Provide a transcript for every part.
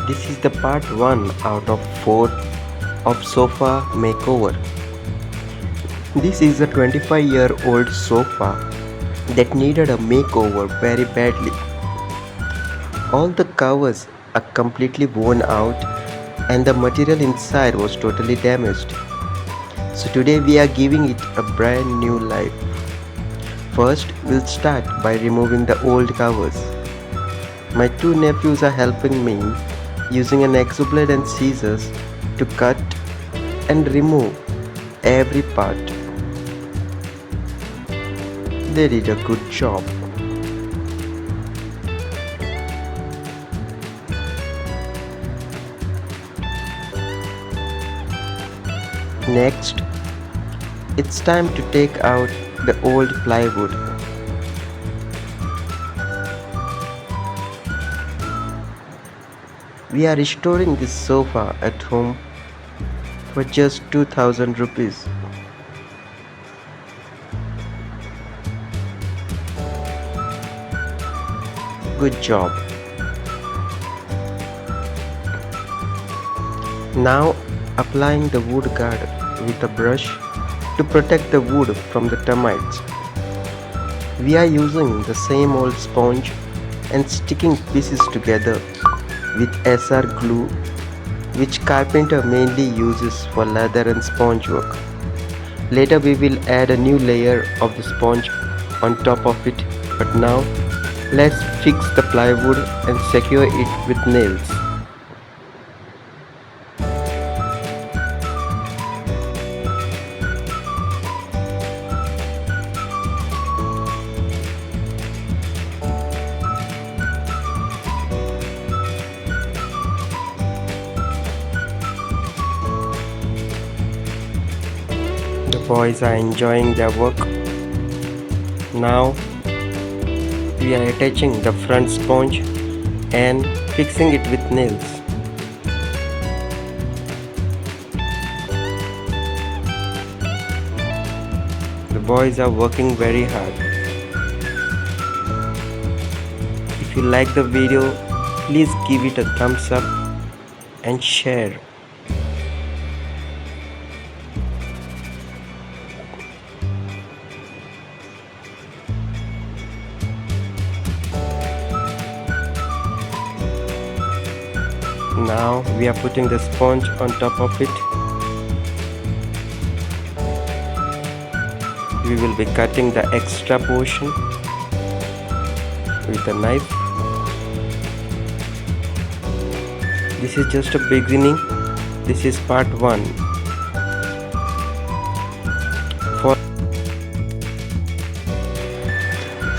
This is the part 1 out of 4 of sofa makeover. This is a 25-year-old sofa that needed a makeover very badly. All the covers are completely worn out and the material inside was totally damaged. So today we are giving it a brand new life. First, we'll start by removing the old covers. My two nephews are helping me using an exoblade and scissors to cut and remove every part. They did a good job. Next, it's time to take out the old plywood. We are restoring this sofa at home for just 2000 rupees. Good job. Now applying the wood guard with a brush to protect the wood from the termites. We are using the same old sponge and sticking pieces together with SR glue, which carpenter mainly uses for leather and sponge work. Later we will add a new layer of the sponge on top of it, but now let's fix the plywood and secure it with nails. The boys are enjoying their work. Now we are attaching the front sponge and fixing it with nails. The boys are working very hard. If you like the video, please give it a thumbs up and share. Now we are putting the sponge on top of it. We will be cutting the extra portion with a knife. This is just a beginning. This is part 1.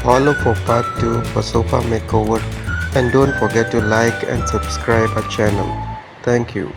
Follow for part 2 for sofa makeover, and don't forget to like and subscribe our channel. Thank you.